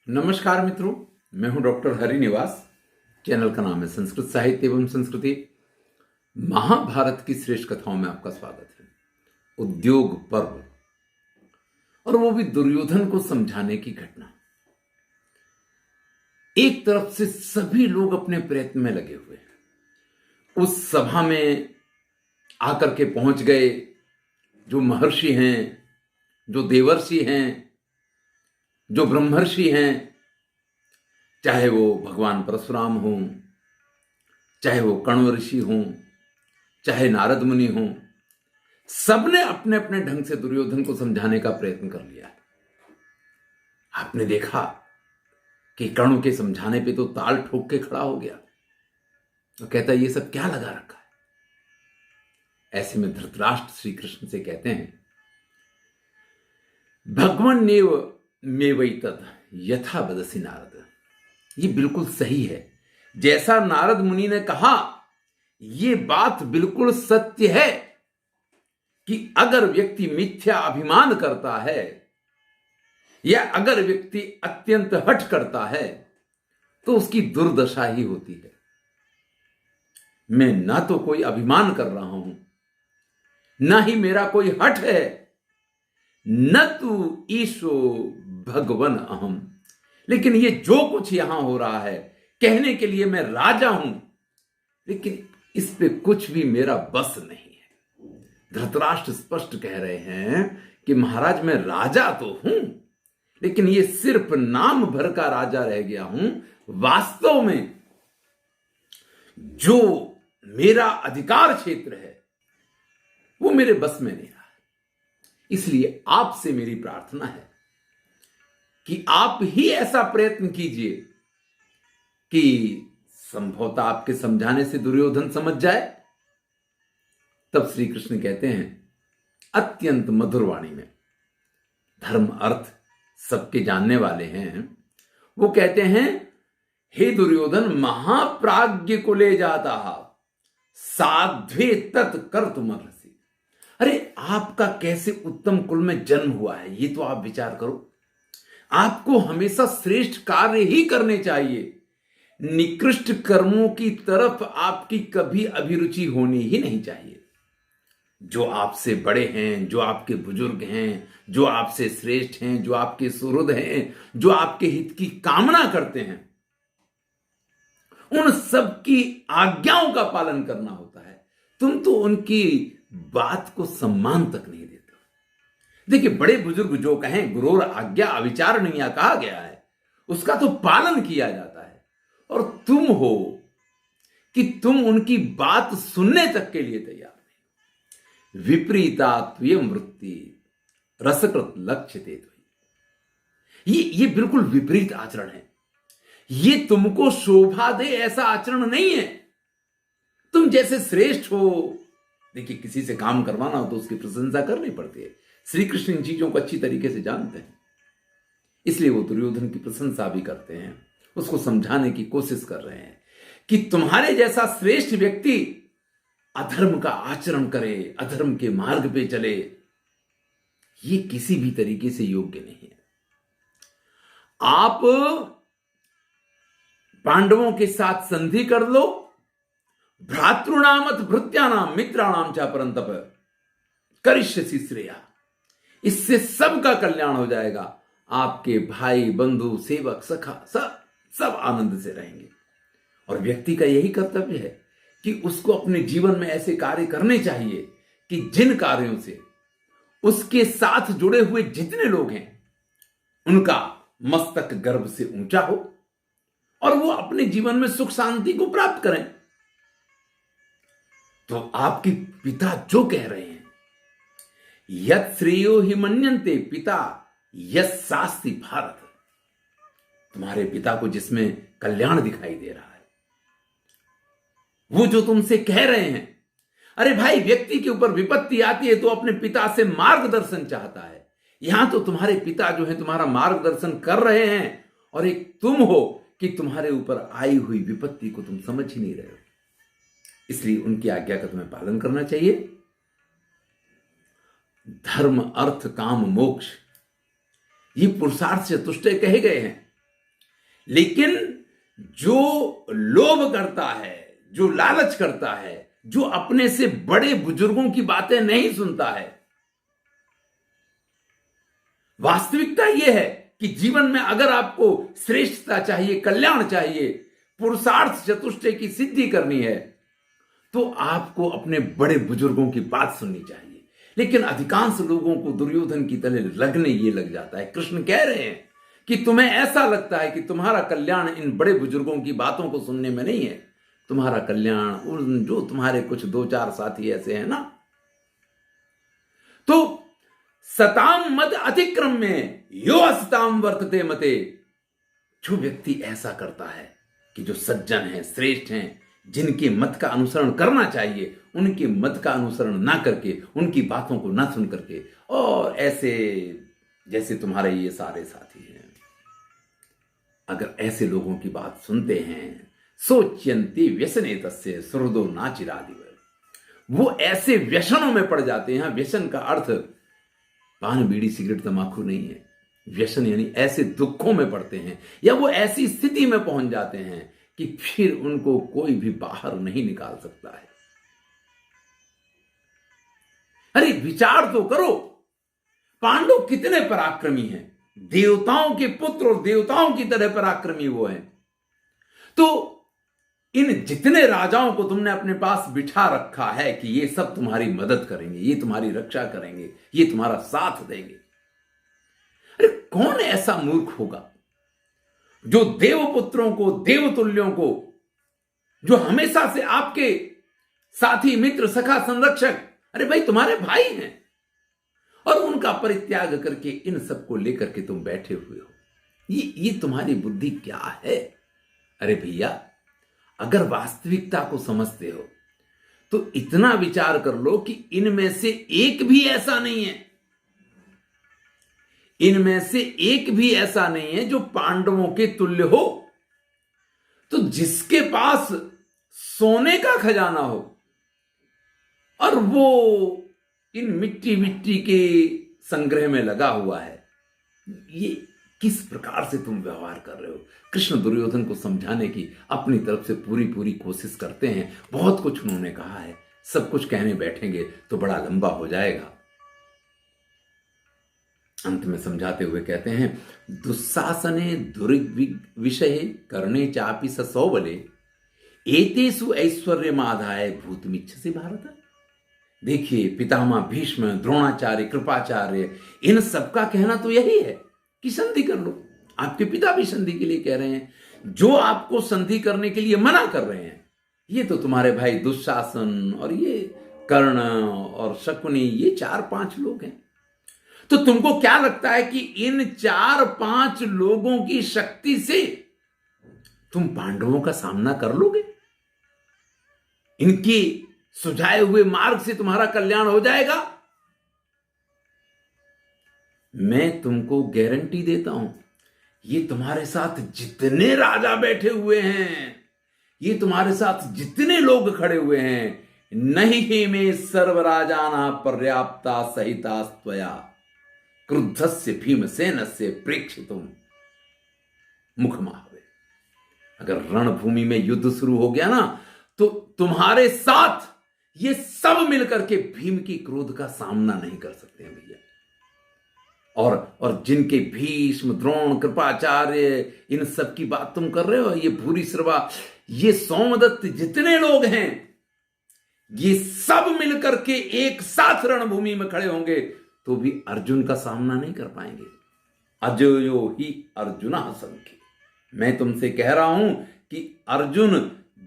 नमस्कार मित्रों, मैं हूं डॉक्टर हरिनिवास। चैनल का नाम है संस्कृत साहित्य एवं संस्कृति। महाभारत की श्रेष्ठ कथाओं में आपका स्वागत है। उद्योग पर्व, और वो भी दुर्योधन को समझाने की घटना। एक तरफ से सभी लोग अपने प्रयत्न में लगे हुए हैं। उस सभा में आकर के पहुंच गए जो महर्षि हैं, जो देवर्षि हैं, जो ब्रह्मर्षि हैं, चाहे वो भगवान परशुराम हों, चाहे वो कण्व ऋषि हों, चाहे नारद मुनि हों, सबने अपने अपने ढंग से दुर्योधन को समझाने का प्रयत्न कर लिया। आपने देखा कि कर्ण के समझाने पे तो ताल ठोक के खड़ा हो गया और कहता ये सब क्या लगा रखा है। ऐसे में धृतराष्ट्र श्री कृष्ण से कहते हैं, भगवान नेव मेवैतद यथा वदसि नारद। ये बिल्कुल सही है, जैसा नारद मुनि ने कहा। ये बात बिल्कुल सत्य है कि अगर व्यक्ति मिथ्या अभिमान करता है या अगर व्यक्ति अत्यंत हठ करता है तो उसकी दुर्दशा ही होती है। मैं ना तो कोई अभिमान कर रहा हूं, ना ही मेरा कोई हठ है, न तू ईशो भगवन अहम। लेकिन ये जो कुछ यहां हो रहा है, कहने के लिए मैं राजा हूं, लेकिन इस पे कुछ भी मेरा बस नहीं है। धृतराष्ट्र स्पष्ट कह रहे हैं कि महाराज मैं राजा तो हूं, लेकिन ये सिर्फ नाम भर का राजा रह गया हूं। वास्तव में जो मेरा अधिकार क्षेत्र है वो मेरे बस में नहीं रहा। इसलिए आपसे मेरी प्रार्थना है कि आप ही ऐसा प्रयत्न कीजिए कि संभवतः आपके समझाने से दुर्योधन समझ जाए। तब श्री कृष्ण कहते हैं अत्यंत मधुर वाणी में, धर्म अर्थ सबके जानने वाले हैं, वो कहते हैं, हे दुर्योधन, महाप्राज्ञ को ले जाता साध्वे तत्कर्तुमर्हसि। अरे आपका कैसे उत्तम कुल में जन्म हुआ है, ये तो आप विचार करो। आपको हमेशा श्रेष्ठ कार्य ही करने चाहिए। निकृष्ट कर्मों की तरफ आपकी कभी अभिरुचि होनी ही नहीं चाहिए। जो आपसे बड़े हैं, जो आपके बुजुर्ग हैं, जो आपसे श्रेष्ठ हैं, जो आपके सुहृद हैं, जो आपके हित की कामना करते हैं, उन सब की आज्ञाओं का पालन करना होता है। तुम तो उनकी बात को सम्मान तक नहीं देते। देखिए, बड़े बुजुर्ग जो कहें, गुरोर आज्ञा अविचारणीय कहा गया है, उसका तो पालन किया जाता है। और तुम हो कि तुम उनकी बात सुनने तक के लिए तैयार नहीं। विपरीता त्वयं वृत्ति रसकृत लक्ष्यते। ये बिल्कुल विपरीत आचरण है। ये तुमको शोभा दे ऐसा आचरण नहीं है। तुम जैसे श्रेष्ठ हो, देखिए किसी से काम करवाना हो तो उसकी प्रशंसा करनी पड़ती है। श्री कृष्ण इन चीजों को अच्छी तरीके से जानते हैं, इसलिए वो दुर्योधन की प्रशंसा भी करते हैं, उसको समझाने की कोशिश कर रहे हैं कि तुम्हारे जैसा श्रेष्ठ व्यक्ति अधर्म का आचरण करे, अधर्म के मार्ग पे चले, ये किसी भी तरीके से योग्य नहीं है। आप पांडवों के साथ संधि कर लो, भ्रातृणामत भृत्यानाम मित्राणाम चा परंतप करिष्यसि श्रेया। इससे सबका कल्याण हो जाएगा। आपके भाई, बंधु, सेवक, सखा सब आनंद से रहेंगे। और व्यक्ति का यही कर्तव्य है कि उसको अपने जीवन में ऐसे कार्य करने चाहिए कि जिन कार्यों से उसके साथ जुड़े हुए जितने लोग हैं उनका मस्तक गर्व से ऊंचा हो और वो अपने जीवन में सुख शांति को प्राप्त करें। तो आपके पिता जो कह रहे हैं, यत् श्रेयो हि मन्यन्ते पिता यत् शास्ति भारत। तुम्हारे पिता को जिसमें कल्याण दिखाई दे रहा है, वो जो तुमसे कह रहे हैं। अरे भाई, व्यक्ति के ऊपर विपत्ति आती है तो अपने पिता से मार्गदर्शन चाहता है। यहां तो तुम्हारे पिता जो है तुम्हारा मार्गदर्शन कर रहे हैं, और एक तुम हो कि तुम्हारे ऊपर आई हुई विपत्ति को तुम समझ ही नहीं रहे हो। इसलिए उनकी आज्ञा का तुम्हें पालन करना चाहिए। धर्म अर्थ काम मोक्ष, ये पुरुषार्थ चतुष्टय कहे गए हैं। लेकिन जो लोभ करता है, जो लालच करता है, जो अपने से बड़े बुजुर्गों की बातें नहीं सुनता है, वास्तविकता यह है कि जीवन में अगर आपको श्रेष्ठता चाहिए, कल्याण चाहिए, पुरुषार्थ चतुष्टय की सिद्धि करनी है, तो आपको अपने बड़े बुजुर्गों की बात सुननी चाहिए। लेकिन अधिकांश लोगों को दुर्योधन की तरह लगने ये लग जाता है। कृष्ण कह रहे हैं कि तुम्हें ऐसा लगता है कि तुम्हारा कल्याण इन बड़े बुजुर्गों की बातों को सुनने में नहीं है, तुम्हारा कल्याण उन जो तुम्हारे कुछ दो चार साथी ऐसे हैं ना, तो सताम मद अतिक्रम में यो असताम वर्तते मते, जो व्यक्ति ऐसा करता है कि जो सज्जन हैं, श्रेष्ठ हैं, जिनके मत का अनुसरण करना चाहिए, उनके मत का अनुसरण ना करके, उनकी बातों को ना सुन करके, और ऐसे जैसे तुम्हारे ये सारे साथी हैं, अगर ऐसे लोगों की बात सुनते हैं, सोच्यंती व्यसने तस्य सुहृदो नाचिरादिव, वो ऐसे व्यसनों में पड़ जाते हैं। व्यसन का अर्थ पान बीड़ी सिगरेट तंबाकू नहीं है। व्यसन यानी ऐसे दुखों में पड़ते हैं, या वो ऐसी स्थिति में पहुंच जाते हैं कि फिर उनको कोई भी बाहर नहीं निकाल सकता है। अरे विचार तो करो, पांडव कितने पराक्रमी हैं, देवताओं के पुत्र और देवताओं की तरह पराक्रमी वो हैं। तो इन जितने राजाओं को तुमने अपने पास बिठा रखा है कि ये सब तुम्हारी मदद करेंगे, ये तुम्हारी रक्षा करेंगे, ये तुम्हारा साथ देंगे, अरे कौन ऐसा मूर्ख होगा जो देवपुत्रों को, देवतुल्यों को, जो हमेशा से आपके साथी, मित्र, सखा, संरक्षक, अरे भाई तुम्हारे भाई हैं, और उनका परित्याग करके इन सबको लेकर के तुम बैठे हुए हो, ये तुम्हारी बुद्धि क्या है? अरे भैया, अगर वास्तविकता को समझते हो तो इतना विचार कर लो कि इनमें से एक भी ऐसा नहीं है, इनमें से एक भी ऐसा नहीं है जो पांडवों के तुल्य हो। तो जिसके पास सोने का खजाना हो और वो इन मिट्टी मिट्टी के संग्रह में लगा हुआ है, ये किस प्रकार से तुम व्यवहार कर रहे हो? कृष्ण दुर्योधन को समझाने की अपनी तरफ से पूरी पूरी कोशिश करते हैं। बहुत कुछ उन्होंने कहा है, सब कुछ कहने बैठेंगे तो बड़ा लंबा हो जाएगा। अंत में समझाते हुए कहते हैं, दुस्साहसने दुर्विषये करणे चापि ससौबले एतेषु ऐश्वर्यमादाय भूतमिच्छसि भारत। देखिए, पितामह भीष्म, द्रोणाचार्य, कृपाचार्य, इन सबका कहना तो यही है कि संधि कर लो। आपके पिता भी संधि के लिए कह रहे हैं। जो आपको संधि करने के लिए मना कर रहे हैं, ये तो तुम्हारे भाई दुशासन और ये कर्ण और शकुनी, ये 4-5 लोग हैं। तो तुमको क्या लगता है कि इन 4-5 लोगों की शक्ति से तुम पांडवों का सामना कर लोगे? इनकी सुझाए हुए मार्ग से तुम्हारा कल्याण हो जाएगा? मैं तुमको गारंटी देता हूं, ये तुम्हारे साथ जितने राजा बैठे हुए हैं, ये तुम्हारे साथ जितने लोग खड़े हुए हैं, नहीं में सर्वराजाना पर्याप्ता सहिता स्वया क्रुद्धस्य भीमसेनस्य प्रेक्षितुम मुखमाहवे। अगर रणभूमि में युद्ध शुरू हो गया ना, तो तुम्हारे साथ ये सब मिलकर के भीम की क्रोध का सामना नहीं कर सकते हैं भैया। और जिनके भीष्म, द्रोण, कृपाचार्य, इन सब की बात तुम कर रहे हो, ये भूरिश्रवा, ये सोमदत्त, जितने लोग हैं, ये सब मिलकर के एक साथ रणभूमि में खड़े होंगे तो भी अर्जुन का सामना नहीं कर पाएंगे। अजयो ही अर्जुन संख्य। मैं तुमसे कह रहा हूं कि अर्जुन,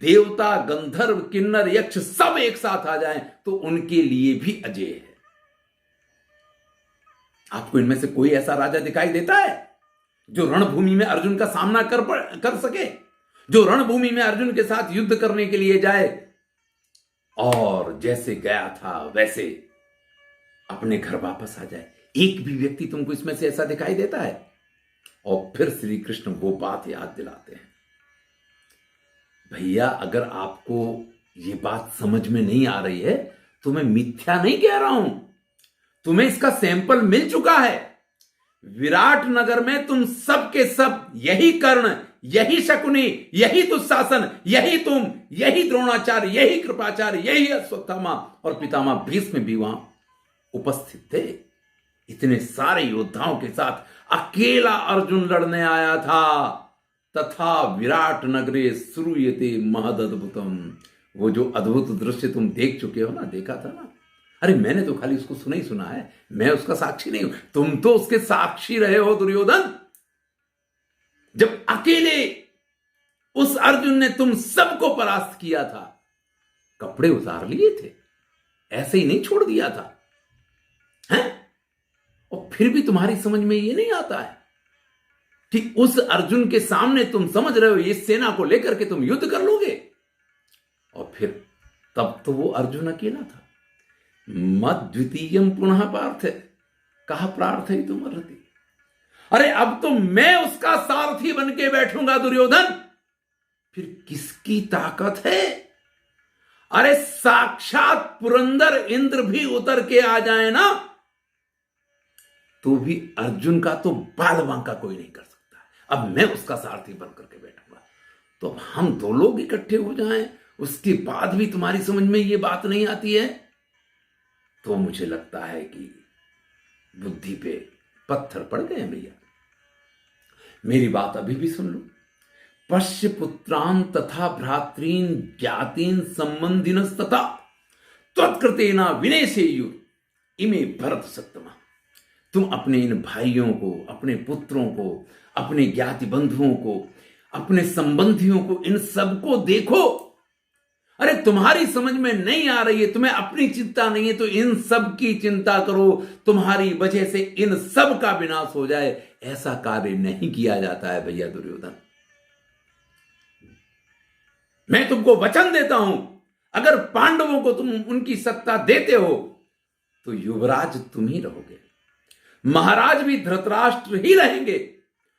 देवता, गंधर्व, किन्नर, यक्ष सब एक साथ आ जाएं तो उनके लिए भी अजय है। आपको इनमें से कोई ऐसा राजा दिखाई देता है जो रणभूमि में अर्जुन का सामना कर सके, जो रणभूमि में अर्जुन के साथ युद्ध करने के लिए जाए और जैसे गया था वैसे अपने घर वापस आ जाए? एक भी व्यक्ति तुमको इसमें से ऐसा दिखाई देता है? और फिर श्री कृष्ण वो बात याद दिलाते हैं, भैया अगर आपको ये बात समझ में नहीं आ रही है तो मैं मिथ्या नहीं कह रहा हूं, तुम्हें इसका सैंपल मिल चुका है। विराट नगर में तुम सब के सब, यही कर्ण, यही शकुनी, यही दुशासन, यही तुम, यही द्रोणाचार्य, यही कृपाचार्य, यही अश्वत्थामा और पितामह भीष्म भी वहां उपस्थित थे। इतने सारे योद्धाओं के साथ अकेला अर्जुन लड़ने आया था। तथा विराट नगरे श्रूयते महद अद्भुतम। वो जो अद्भुत दृश्य तुम देख चुके हो ना, देखा था ना, अरे मैंने तो खाली उसको सुना ही सुना है, मैं उसका साक्षी नहीं हूं। तुम तो उसके साक्षी रहे हो दुर्योधन। जब अकेले उस अर्जुन ने तुम सबको परास्त किया था, कपड़े उतार लिए थे, ऐसे ही नहीं छोड़ दिया था, हैं? और फिर भी तुम्हारी समझ में ये नहीं आता है कि उस अर्जुन के सामने तुम समझ रहे हो इस सेना को लेकर के तुम युद्ध कर लोगे। और फिर तब तो वो अर्जुन अकेला था। मद द्वितीयम पुनः पार्थ, कहा प्रार्थ है तुम अर्हति। अरे अब तो मैं उसका सारथी बन के बैठूंगा दुर्योधन। फिर किसकी ताकत है? अरे साक्षात पुरंदर इंद्र भी उतर के आ जाए ना, तो भी अर्जुन का तो बाल बांका कोई नहीं कर सकता। अब मैं उसका सारथी बन करके बैठूंगा। तो हम दो लोग इकट्ठे हो जाएं, उसके बाद भी तुम्हारी समझ में ये बात नहीं आती है, तो मुझे लगता है कि बुद्धि पे पत्थर पड़ गए भैया। मेरी बात अभी भी सुन लो। पश्य पुत्रान तथा भ्रातरीन ज्ञातीन संबंधिनस्तथा त्वत्कृतेना विनेशेयुर इमे भरत सत्तमा। तुम अपने इन भाइयों को, अपने पुत्रों को, अपने ज्ञाति बंधुओं को, अपने संबंधियों को, इन सबको देखो। अरे तुम्हारी समझ में नहीं आ रही है, तुम्हें अपनी चिंता नहीं है, तो इन सब की चिंता करो। तुम्हारी वजह से इन सब का विनाश हो जाए, ऐसा कार्य नहीं किया जाता है भैया दुर्योधन। मैं तुमको वचन देता हूं, अगर पांडवों को तुम उनकी सत्ता देते हो तो युवराज तुम ही रहोगे, महाराज भी धृतराष्ट्र ही रहेंगे।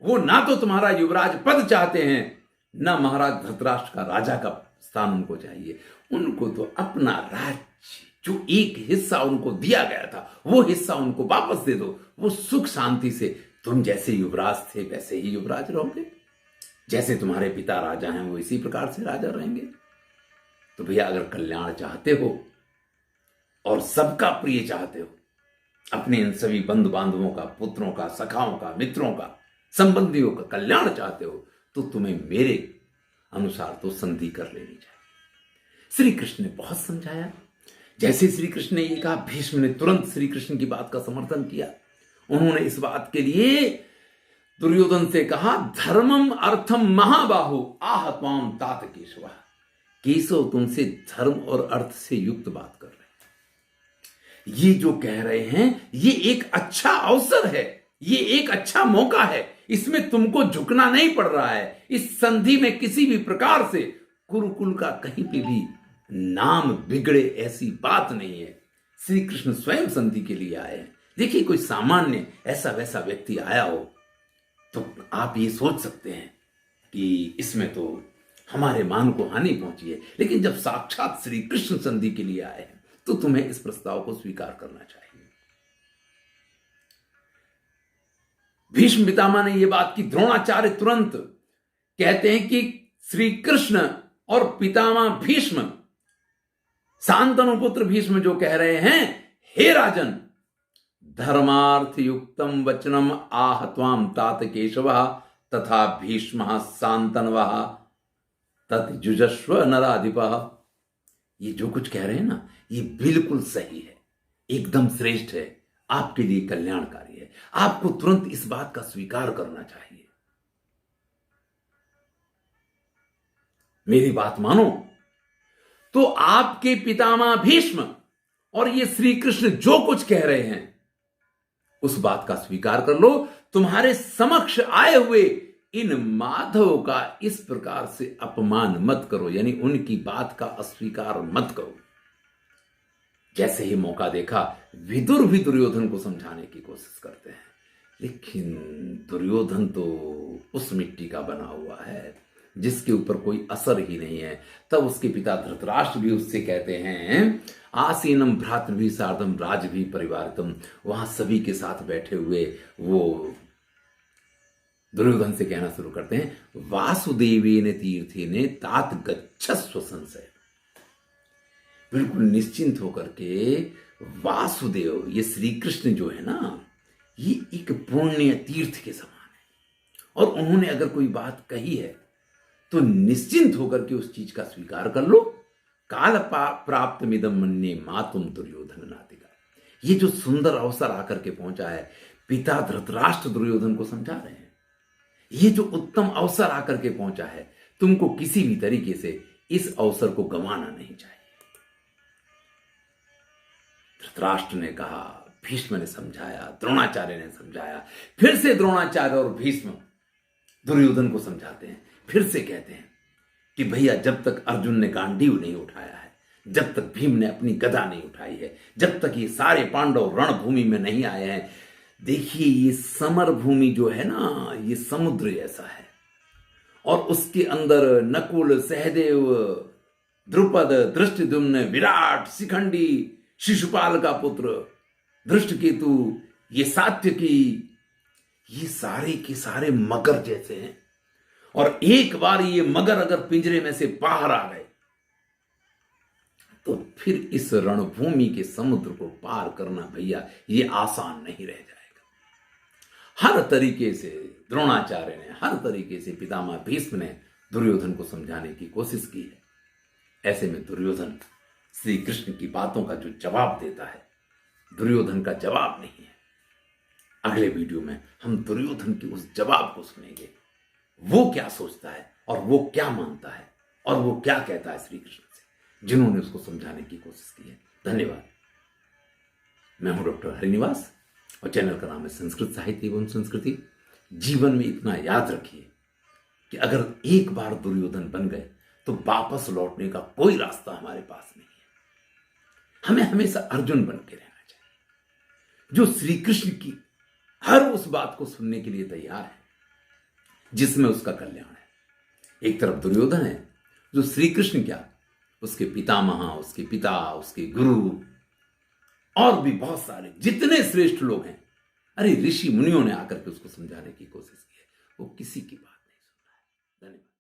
वो ना तो तुम्हारा युवराज पद चाहते हैं, ना महाराज धृतराष्ट्र का राजा का स्थान उनको चाहिए। उनको तो अपना राज्य, जो एक हिस्सा उनको दिया गया था, वो हिस्सा उनको वापस दे दो। वो सुख शांति से तुम जैसे युवराज थे वैसे ही युवराज रहोगे, जैसे तुम्हारे पिता राजा हैं वो इसी प्रकार से राजा रहेंगे। तो भैया अगर कल्याण चाहते हो और सबका प्रिय चाहते हो, अपने इन सभी बंधु बांधवों का, पुत्रों का, सखाओं का, मित्रों का, संबंधियों का कल्याण चाहते हो, तो तुम्हें मेरे अनुसार तो संधि कर लेनी चाहिए। श्री कृष्ण ने बहुत समझाया। जैसे श्री कृष्ण ने ये कहा, भीष्म ने तुरंत श्री कृष्ण की बात का समर्थन किया। उन्होंने इस बात के लिए दुर्योधन से कहा, धर्मम अर्थम महाबाहु आह त्वाम तात केशव। केशव तुमसे धर्म और अर्थ से युक्त बात कर रहे हैं। ये जो कह रहे हैं ये एक अच्छा अवसर है, ये एक अच्छा मौका है। इसमें तुमको झुकना नहीं पड़ रहा है। इस संधि में किसी भी प्रकार से कुरुकुल का कहीं पे भी नाम बिगड़े, ऐसी बात नहीं है। श्री कृष्ण स्वयं संधि के लिए आए हैं। देखिए, कोई सामान्य ऐसा वैसा व्यक्ति आया हो तो आप ये सोच सकते हैं कि इसमें तो हमारे मान को हानि पहुंची है, लेकिन जब साक्षात श्री कृष्ण संधि के लिए आए हैं तो तुम्हें इस प्रस्ताव को स्वीकार करना चाहिए। भीष्म पितामह ने यह बात की। द्रोणाचार्य तुरंत कहते हैं कि श्री कृष्ण और पितामह भीष्म, शांतनु पुत्र भीष्म जो कह रहे हैं, हे राजन, धर्मार्थ युक्तम वचनम आह त्वाम तात केशव तथा भीष्म शांतनव तत्जुजस्व नराधिप। ये जो कुछ कह रहे हैं ना, ये बिल्कुल सही है, एकदम श्रेष्ठ है, आपके लिए कल्याणकारी है। आपको तुरंत इस बात का स्वीकार करना चाहिए। मेरी बात मानो तो आपके पितामह भीष्म और ये श्री कृष्ण जो कुछ कह रहे हैं उस बात का स्वीकार कर लो। तुम्हारे समक्ष आए हुए इन माधव का इस प्रकार से अपमान मत करो, यानी उनकी बात का अस्वीकार मत करो। जैसे ही मौका देखा, विदुर भी दुर्योधन को समझाने की कोशिश करते हैं, लेकिन दुर्योधन तो उस मिट्टी का बना हुआ है जिसके ऊपर कोई असर ही नहीं है। तब उसके पिता धृतराष्ट्र भी उससे कहते हैं, आसीनम भ्रातृभी सार्धम राजभी परिवारितम। वहां सभी के साथ बैठे हुए वो दुर्योधन से कहना शुरू करते हैं, वासुदेवेन तीर्थेन तात गच्छस्व संशय। बिल्कुल निश्चिंत होकर के वासुदेव, ये श्री कृष्ण जो है ना, ये एक पुण्य तीर्थ के समान है, और उन्होंने अगर कोई बात कही है तो निश्चिंत होकर के उस चीज का स्वीकार कर लो। काल प्राप्त मिदम मन्ये मातुम दुर्योधन नातिका। ये जो सुंदर अवसर आकर के पहुंचा है, पिता धृतराष्ट्र दुर्योधन को समझा रहे हैं, ये जो उत्तम अवसर आकर के पहुंचा है, तुमको किसी भी तरीके से इस अवसर को गंवाना नहीं चाहिए। धृतराष्ट्र ने कहा, भीष्म ने समझाया, द्रोणाचार्य ने समझाया, फिर से द्रोणाचार्य और भीष्म दुर्योधन को समझाते हैं, फिर से कहते हैं कि भैया, जब तक अर्जुन ने गांडीव नहीं उठाया है, जब तक भीम ने अपनी गदा नहीं उठाई है, जब तक ये सारे पांडव रणभूमि में नहीं आए हैं, देखिए ये समर भूमि जो है ना, ये समुद्र जैसा है, और उसके अंदर नकुल, सहदेव, द्रुपद, धृष्टद्युम्न, विराट, शिखंडी, शिशुपाल का पुत्र धृष्टकेतु, ये सात्यकी, ये सारे के सारे मगर जैसे हैं, और एक बार ये मगर अगर पिंजरे में से बाहर आ गए तो फिर इस रणभूमि के समुद्र को पार करना भैया ये आसान नहीं रह जाएगा। हर तरीके से द्रोणाचार्य ने, हर तरीके से पितामह भीष्म ने दुर्योधन को समझाने की कोशिश की है। ऐसे में दुर्योधन श्री कृष्ण की बातों का जो जवाब देता है, दुर्योधन का जवाब नहीं है। अगले वीडियो में हम दुर्योधन के उस जवाब को सुनेंगे, वो क्या सोचता है और वो क्या मानता है और वो क्या कहता है श्री कृष्ण से, जिन्होंने उसको समझाने की कोशिश की है। धन्यवाद। मैं हूं डॉक्टर हरिनिवास और चैनल का नाम है संस्कृत साहित्य एवं संस्कृति। जीवन में इतना याद रखिए कि अगर एक बार दुर्योधन बन गए तो वापस लौटने का कोई रास्ता हमारे पास नहीं है। हमें हमेशा अर्जुन बन के रहना चाहिए, जो श्री कृष्ण की हर उस बात को सुनने के लिए तैयार है जिसमें उसका कल्याण है। एक तरफ दुर्योधन है जो श्री कृष्ण क्या, उसके पितामह, उसके पिता, उसके गुरु और भी बहुत सारे जितने श्रेष्ठ लोग हैं, अरे ऋषि मुनियों ने आकर के उसको समझाने की कोशिश की है, वो किसी की बात नहीं सुन रहा है। धन्यवाद।